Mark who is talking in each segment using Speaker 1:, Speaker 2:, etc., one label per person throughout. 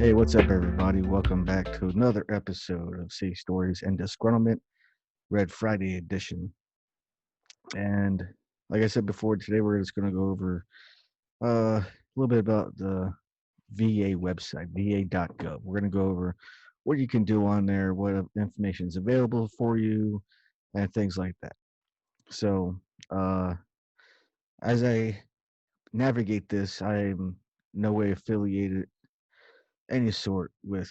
Speaker 1: Hey, what's up, everybody? Welcome back to another episode of Safe Stories and Disgruntlement, Red Friday edition. And like I said before, today we're just going to go over a little bit about the VA website, va.gov. We're going to go over what you can do on there, what information is available for you, and things like that. So, uh, as I navigate this, I'm no way affiliated any sort with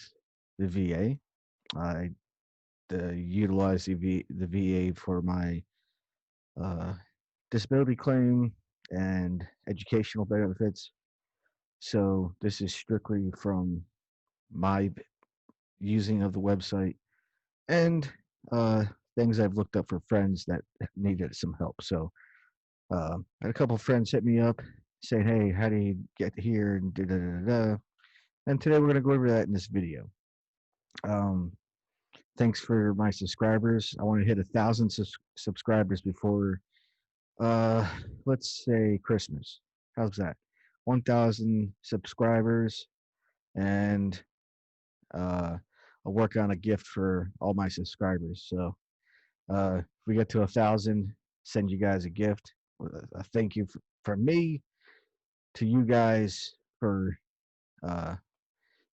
Speaker 1: the VA. I utilize the VA for my uh, disability claim and educational benefits. So this is strictly from my using of the website and uh, things I've looked up for friends that needed some help. So I had a couple of friends hit me up saying, "Hey, how do you get here?" And da da da da. And today we're gonna go over that in this video. Um, Thanks for my subscribers. I want to hit 1,000 subscribers before Uh, let's say Christmas. How's that? 1,000 subscribers, and uh, I'll work on a gift for all my subscribers. So if we get to 1,000, send you guys a gift. A thank you from me to you guys for uh,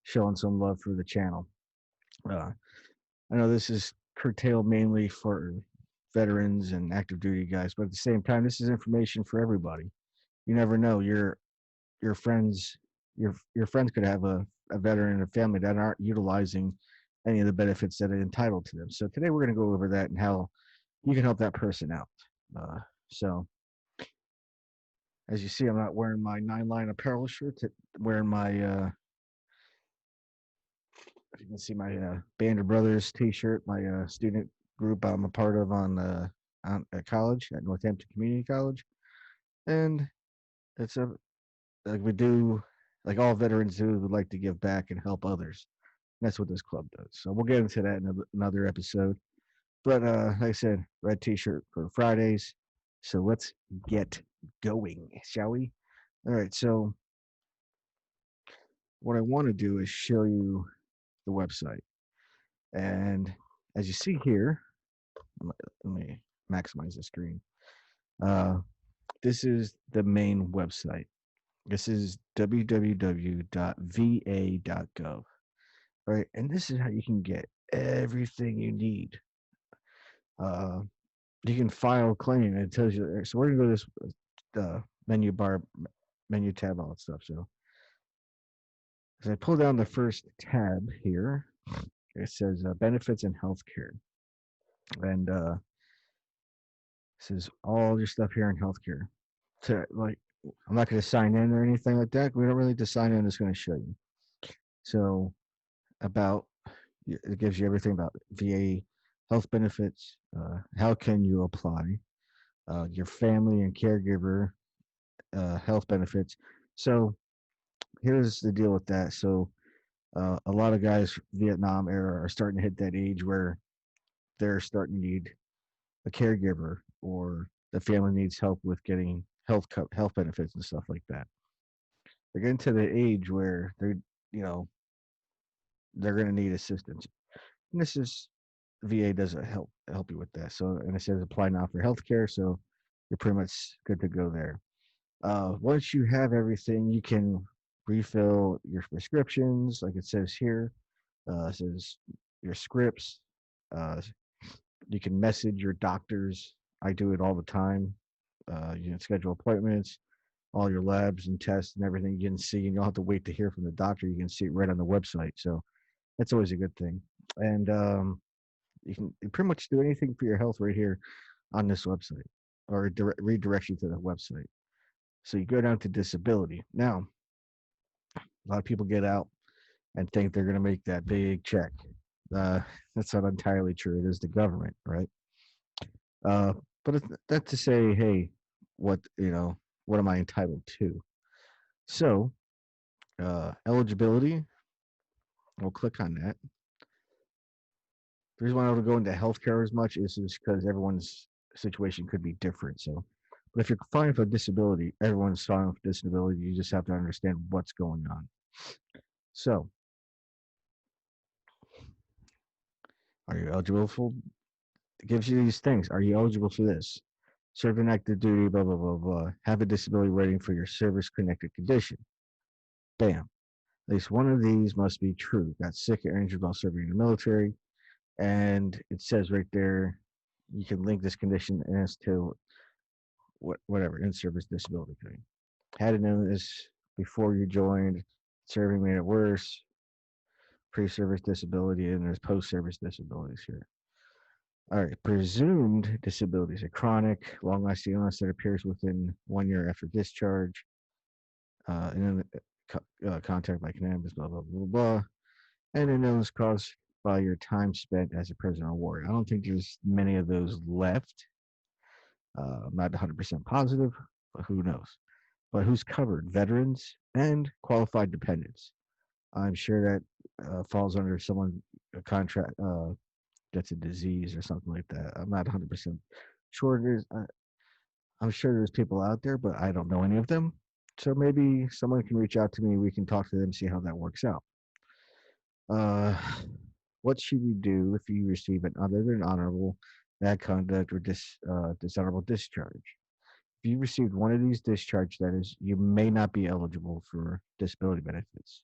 Speaker 1: showing some love for the channel. Uh, I know this is curtailed mainly for veterans and active duty guys, but at the same time, this is information for everybody. You never know. Your friends your friends could have a veteran in a family that aren't utilizing any of the benefits that are entitled to them. So today we're going to go over that and how you can help that person out. So as you see, I'm not wearing my 9 Line apparel shirt. Wearing my if you can see my Band of Brothers T-shirt, my student group I'm a part of at college at Northampton Community College, and it's a like we do like all veterans do would like to give back and help others. That's what this club does. So we'll get into that in another episode. But like I said, red T-shirt for Fridays. So let's get going, shall we? All right. So what I want to do is show you the website, and as you see here, let me maximize the screen. Uh, this is the main website. This is www.va.gov. Right, and this is how you can get everything you need. Uh, you can file a claim, and it tells you. So we're gonna go to this menu bar, menu tab, all that stuff. So as I pull down the first tab here, it says benefits and healthcare, and it says all your stuff here in healthcare. So like, I'm not going to sign in or anything like that. We don't really need to sign in. It's going to show you. So about it gives you everything about VA health benefits. How can you apply? Your family and caregiver health benefits. So here's the deal with that. So a lot of guys Vietnam era are starting to hit that age where they're starting to need a caregiver or the family needs help with getting health benefits and stuff like that. They're getting to the age where you know they're going to need assistance. And this is VA doesn't help you with that. So and it says apply now for healthcare. So you're pretty much good to go there. Once you have everything, you can refill your prescriptions, like it says here. It says your scripts. Uh, you can message your doctors. I do it all the time. You can schedule appointments, all your labs and tests and everything you can see, and you don't have to wait to hear from the doctor. You can see it right on the website. So that's always a good thing. And you pretty much do anything for your health right here on this website, or redirect you to the website. So you go down to disability. Now, a lot of people get out and think they're going to make that big check. Uh, that's not entirely true. It is the government, right? Uh, but that's to say, hey, what what am I entitled to? So eligibility. We'll click on that. The reason why I don't go into healthcare as much is just because everyone's situation could be different. So, but if you're filing for disability, everyone's filing for disability. You just have to understand what's going on. So Are you eligible for? It gives you these things. Are you eligible for this? Serving active duty, blah, blah, blah, blah. Have a disability rating for your service connected condition. Bam. At least one of these must be true. Got sick or injured while serving in the military. And it says right there, you can link this condition as to whatever, in service disability claim. Had to know this before you joined. Serving made it worse. Pre service disability, and there's post service disabilities here. All right, presumed disabilities: a chronic, long-lasting illness that appears within 1 year after discharge, and then contact by cannabis, blah blah blah blah, and an illness caused by your time spent as a prisoner of war. I don't think there's many of those left. I'm not 100% positive, but who knows? But who's covered? Veterans and qualified dependents. I'm sure that falls under someone a contract gets a disease or something like that. I'm not 100% sure. I'm sure there's people out there, but I don't know any of them. So maybe someone can reach out to me. We can talk to them, see how that works out. Uh, what should you do if you receive an other than honorable bad conduct or dishonorable discharge? If you received one of these discharge letters, you may not be eligible for disability benefits.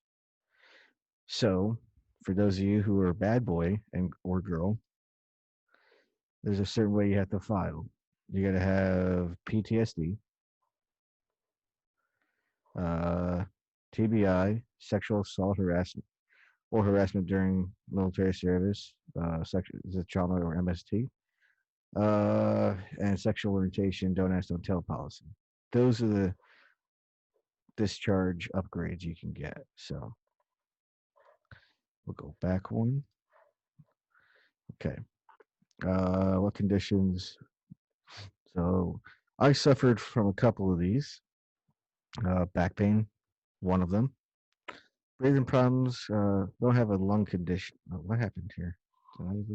Speaker 1: So, for those of you who are a bad boy and or girl, there's a certain way you have to file. You got to have PTSD, uh, TBI, sexual assault, harassment, or harassment during military service, sexual trauma or MST, and sexual orientation, don't ask, don't tell policy. Those are the discharge upgrades you can get. So we'll go back one. Okay. What conditions? So I suffered from a couple of these. Back pain, one of them. Breathing problems. Don't have a lung condition. Oh, what happened here? Oh,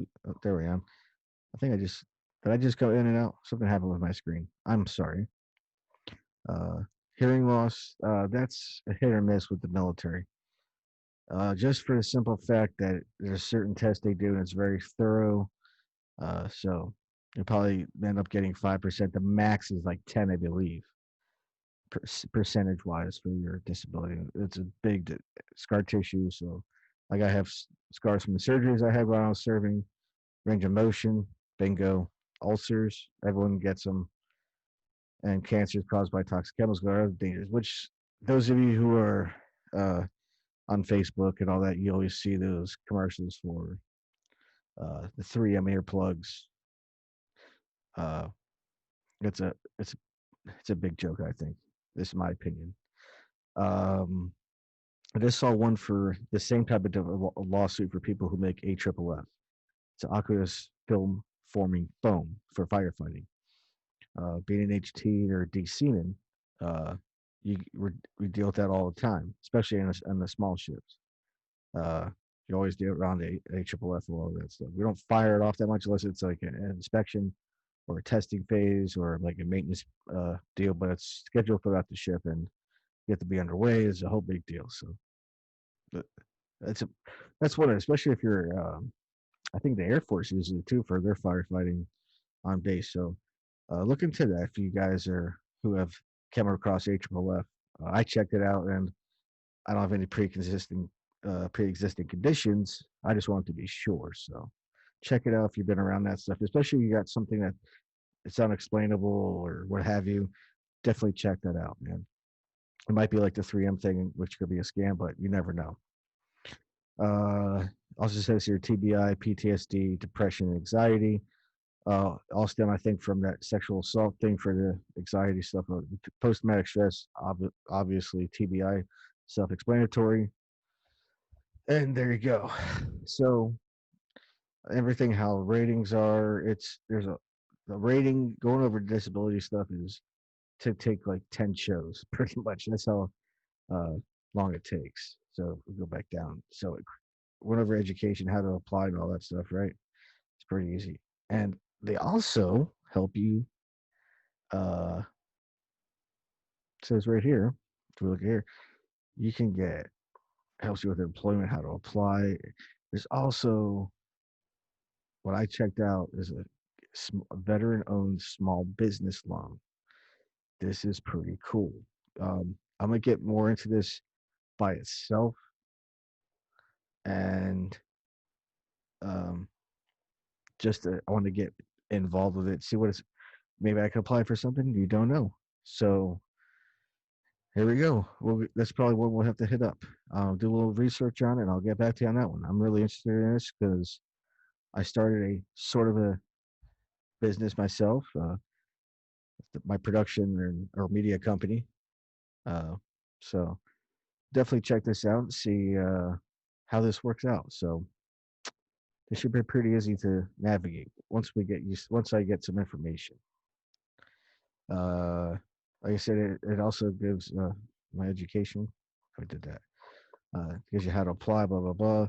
Speaker 1: there we am. I think did I just go in and out? Something happened with my screen. I'm sorry. Uh, Hearing loss. That's a hit or miss with the military. Just for the simple fact that there's a certain test they do and it's very thorough. So you probably end up getting 5%. The max is like 10, I believe, percentage wise for your disability. It's a big scar tissue. So, like I have scars from the surgeries I had when I was serving, range of motion, bingo, ulcers. Everyone gets them, and cancers caused by toxic chemicals are other dangers. Which those of you who are on Facebook and all that, you always see those commercials for the 3M earplugs. Uh, it's a it's it's a big joke. I think this is my opinion. Um, I just saw one for the same type of lawsuit for people who make AFFF. It's aqueous film forming foam for firefighting. Being an HT or deseaning, uh, we deal with that all the time, especially in the small ships. Uh, you always do it around the AFFF and all that stuff. We don't fire it off that much unless it's like an inspection or a testing phase or like a maintenance deal, but it's scheduled throughout the ship and you have to be underway. It's a whole big deal. So that's a, that's one, especially if you're. I think the Air Force uses it too for their firefighting on base. So look into that if you guys are who have come across AFFF. I checked it out and I don't have any pre-existing conditions. I just want to be sure. So check it out if you've been around that stuff, especially if you got something that it's unexplainable or what have you. Definitely check that out, man. It might be like the 3M thing, which could be a scam, but you never know. Also says here TBI, PTSD, depression, anxiety. All stem, I think, from that sexual assault thing for the anxiety stuff. Post traumatic stress, obviously TBI, self-explanatory. And there you go. So everything, how ratings are, there's a the rating going over disability stuff is to take like 10 shows, pretty much. That's how uh, long it takes. So we go back down. So went over education, how to apply and all that stuff, right? It's pretty easy. And they also help you, uh, says right here, if we look here, you can get, helps you with employment, how to apply. There's also what I checked out is a veteran-owned small business loan. This is pretty cool. I'm gonna get more into this by itself, and um, I want to get involved with it, see what it's. Maybe I can apply for something you don't know. So here we go. That's probably what we'll have to hit up. I'll do a little research on it, and I'll get back to you on that one. I'm really interested in this because I started a sort of a business myself, my production or media company. Uh, so definitely check this out and see how this works out. So it should be pretty easy to navigate once I get some information. Uh, like I said, it also gives my education. I did that. Gives you how to apply, blah blah blah.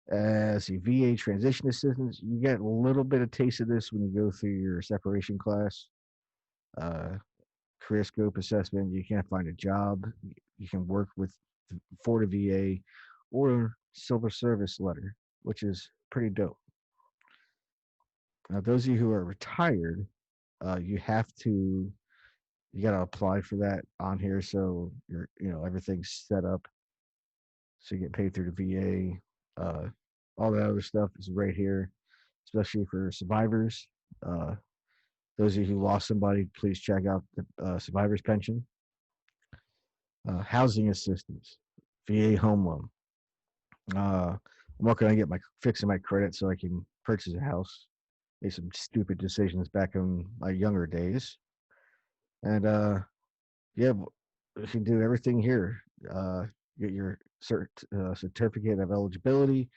Speaker 1: As a VA transition assistant, you get a little bit of taste of this when you go through your separation class. Uh, Career scope assessment. You can't find a job. You can work for the VA or Silver Service letter, which is pretty dope. Now, those of you who are retired, you have to you got to apply for that on here, so everything's set up, so you get paid through the VA. All that other stuff is right here, especially for survivors. Uh, those of you who lost somebody, please check out the survivors pension. Housing assistance, VA home loan. I'm working on fixing my credit so I can purchase a house. Made some stupid decisions back in my younger days, and yeah, you can do everything here. Get your certificate of eligibility,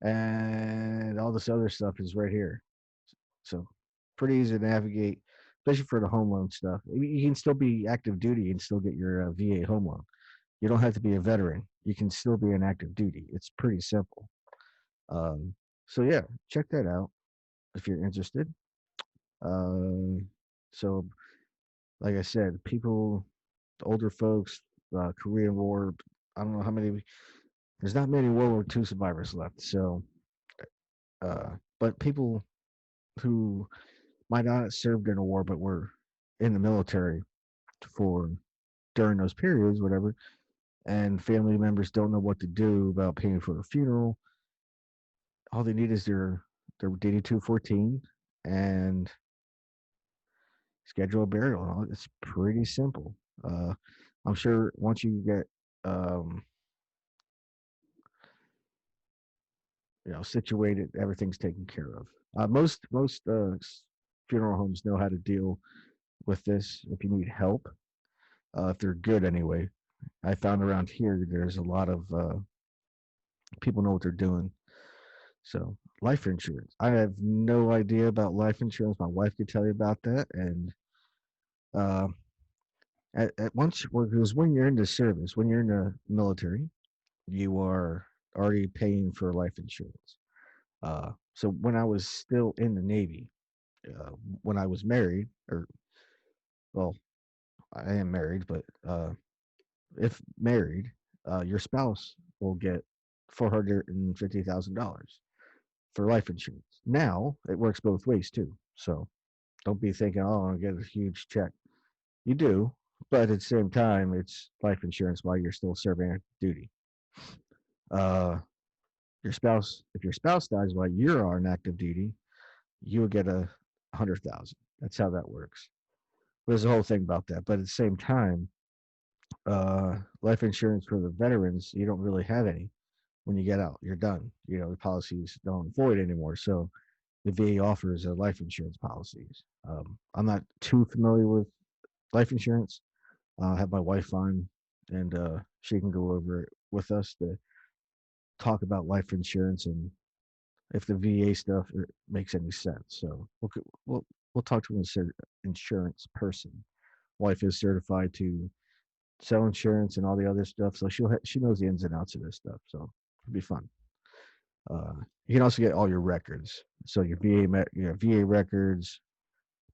Speaker 1: and all this other stuff is right here. So pretty easy to navigate, especially for the home loan stuff. You can still be active duty and still get your VA home loan. You don't have to be a veteran. You can still be an active duty. It's pretty simple. Um, so yeah, check that out if you're interested. So like I said, people, older folks, Korean War. I don't know how many. There's not many World War II survivors left. So, but people who might not have served in a war but were in the military for during those periods, whatever, and family members don't know what to do about paying for a funeral. All they need is their DD 214 and schedule a burial. It's pretty simple. I'm sure once you get um, situated, everything's taken care of. Most funeral homes know how to deal with this if you need help. If they're good, anyway. I found around here there's a lot of people know what they're doing. So life insurance. I have no idea about life insurance. My wife could tell you about that. And uh, at once, because when you're in the service, when you're in the military, you are already paying for life insurance. So when I was still in the Navy, uh, when I was married, or well, I am married, but if married, your spouse will get $450,000 for life insurance. Now it works both ways too. So don't be thinking, oh, I'll get a huge check. You do, but at the same time, it's life insurance while you're still serving active duty. Uh, if your spouse dies while you're on active duty, you will get 100,000. That's how that works. There's a whole thing about that, but at the same time, life insurance for the veterans, you don't really have any. When you get out, you're done. The policies don't void anymore. So the VA offers life insurance policies. I'm not too familiar with life insurance. I'll have my wife on, and she can go over it with us to talk about life insurance and if the VA stuff makes any sense. So we'll talk to an insurance person. Wife is certified to sell insurance and all the other stuff, so she knows the ins and outs of this stuff. So it'll be fun. Uh, you can also get all your records. So your VA records,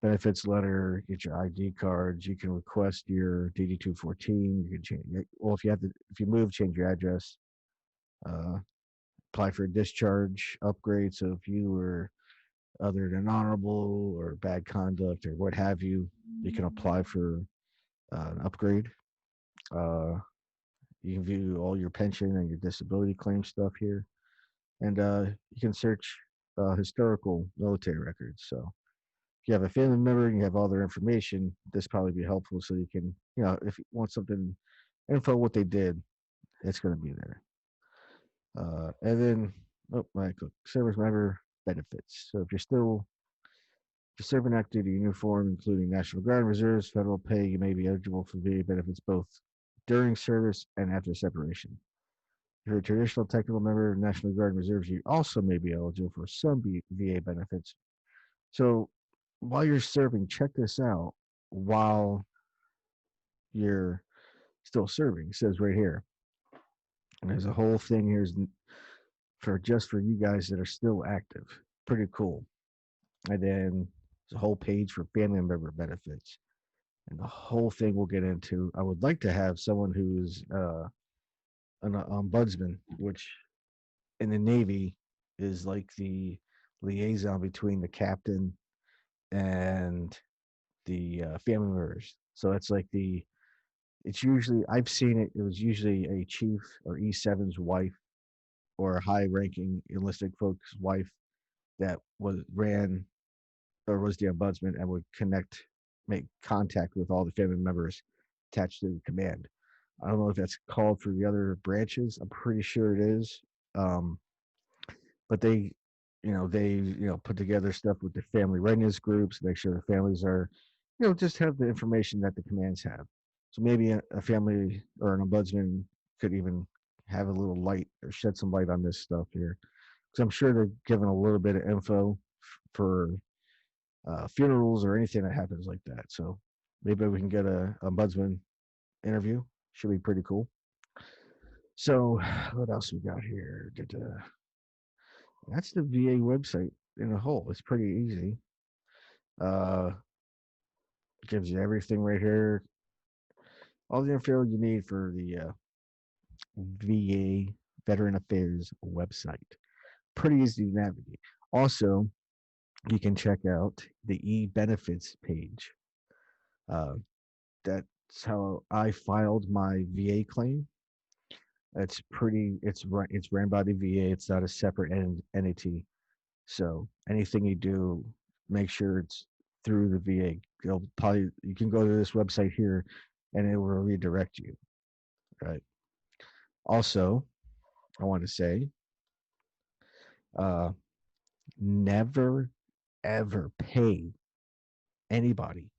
Speaker 1: benefits letter, get your ID cards. You can request your DD 214. You can change. Well, if you move, change your address. Uh, Apply for a discharge upgrade. So if you were other than honorable or bad conduct or what have you, you can apply for an upgrade. Uh, you can view all your pension and your disability claim stuff here, and you can search historical military records. So if you have a family member and you have all their information, this probably be helpful. So you can, if you want something info what they did, it's going to be there. And then, my service member benefits. So if you're serving active duty uniform, including National Guard reserves, federal pay, you may be eligible for VA benefits both during service and after separation. If you're a traditional technical member of National Guard reserves, you also may be eligible for some VA benefits. So while you're serving, check this out. While you're still serving, it says right here, and there's a whole thing here for you guys that are still active. Pretty cool. And then there's a whole page for family member benefits. And the whole thing we'll get into. I would like to have someone who's an ombudsman, which in the Navy is like the liaison between the captain and the family members. So it's usually, I've seen it, it was usually a chief or E7's wife or a high ranking enlisted folks' wife that was the ombudsman and would make contact with all the family members attached to the command. I don't know if that's called for the other branches. I'm pretty sure it is. Um, but they put together stuff with the family readiness groups, make sure the families are, just have the information that the commands have. So maybe a family or an ombudsman could even have a little light or shed some light on this stuff here, because I'm sure they're giving a little bit of info for funerals or anything that happens like that. So maybe we can get a ombudsman interview. Should be pretty cool. So what else we got here? That's the VA website in a whole. It's pretty easy. Uh, gives you everything right here. All the info you need for the VA Veteran Affairs website. Pretty easy to navigate. Also, you can check out the e-benefits page. Uh, that's how I filed my VA claim. It's ran by the VA. It's not a separate entity. So anything you do, make sure it's through the VA. You can go to this website here, and it will redirect you. Right. Also, I want to say, uh, never ever pay anybody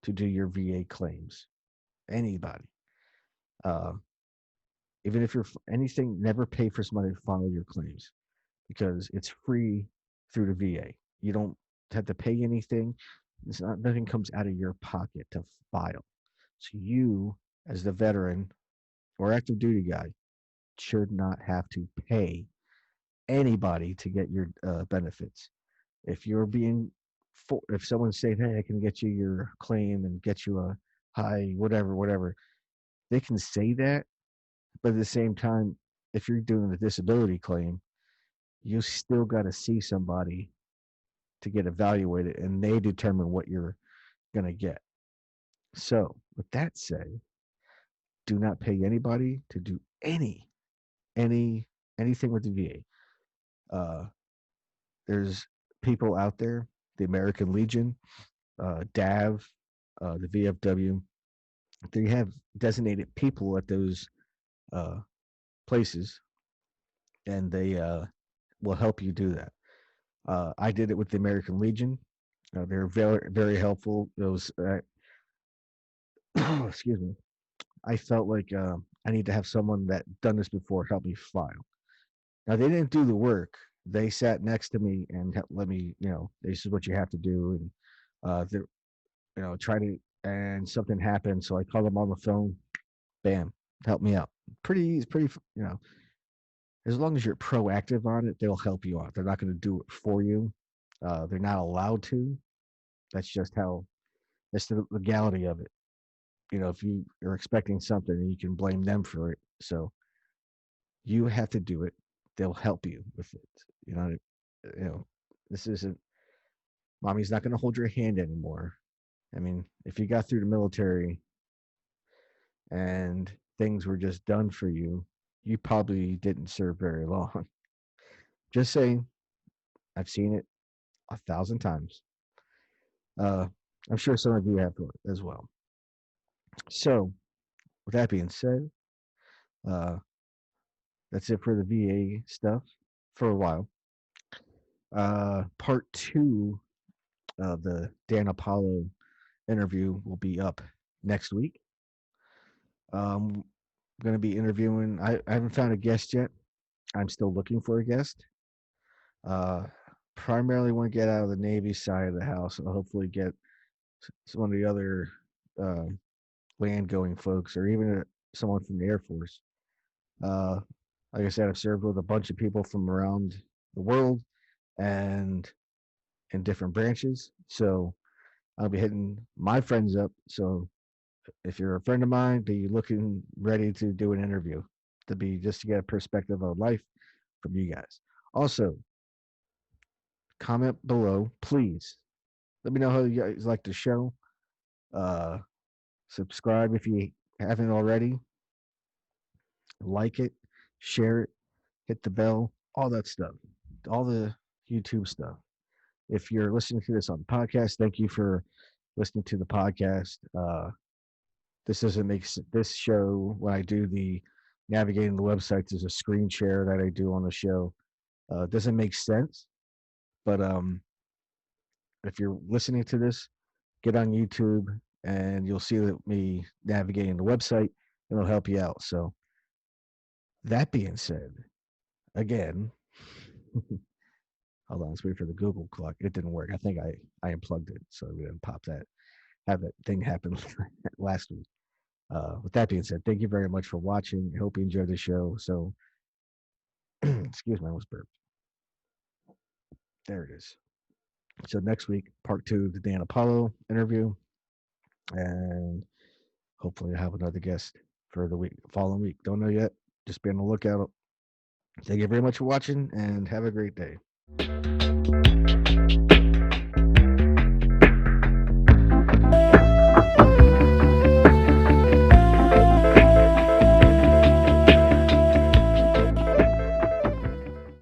Speaker 1: to do your VA claims. Anybody. Uh, Even if you're anything, never pay for somebody to file your claims because it's free through the VA. You don't have to pay anything. Nothing comes out of your pocket to file. So you, as the veteran or active duty guy, should not have to pay anybody to get your benefits. If you're if someone's saying, "Hey, I can get you your claim and get you a high whatever," they can say that, but at the same time, if you're doing a disability claim, you still got to see somebody to get evaluated, and they determine what you're going to get. So, with that said, do not pay anybody to do any anything with the VA. There's people out there, the American Legion, DAV, the VFW. They have designated people at those uh, places, and they will help you do that. I did it with the American Legion. They're very, very helpful. Those, excuse me. I felt like I need to have someone that done this before help me file. Now they didn't do the work. They sat next to me and let me, this is what you have to do, and they're, try to, and something happened, so I called them on the phone. Bam, help me out. Pretty, as long as you're proactive on it, they'll help you out. They're not going to do it for you. They're not allowed to. That's just how. That's the legality of it. If you are expecting something, you can blame them for it. So you have to do it. They'll help you with it. You know, this isn't. Mommy's not going to hold your hand anymore. I mean, if you got through the military and things were just done for you, you probably didn't serve very long. Just saying, I've seen it 1,000 times. Uh, I'm sure some of you have as well. So, with that being said, uh, that's it for the VA stuff for a while. Part two of the Dan Apollo interview will be up next week. I'm going to be interviewing, I haven't found a guest yet. I'm still looking for a guest. Uh, Primarily want to get out of the Navy side of the house and hopefully get some of the other uh, land going folks or even someone from the Air Force. Uh, like I said, I've served with a bunch of people from around the world and in different branches. So I'll be hitting my friends up. So if you're a friend of mine, be looking ready to do an interview to be just to get a perspective of life from you guys. Also, comment below, please. Let me know how you guys like the show. Uh, Subscribe if you haven't already. Like it, share it, hit the bell, all that stuff, all the YouTube stuff. If you're listening to this on the podcast, thank you for listening to the podcast. This doesn't make this show when I do the navigating the websites is a screen share that I do on the show. Doesn't make sense, but if you're listening to this, get on YouTube and you'll see that me navigating the website and it'll help you out. So that being said, again, hold on, let's wait for the Google clock. It didn't work. I think I unplugged it, so we didn't have that thing happen last week. With that being said, thank you very much for watching. I hope you enjoyed the show. So, excuse me, I almost burped. There it is. So next week, part two of the Dan Apollo interview, and hopefully I have another guest for the following week. Don't know yet. Just be on the lookout. Thank you very much for watching, and have a great day.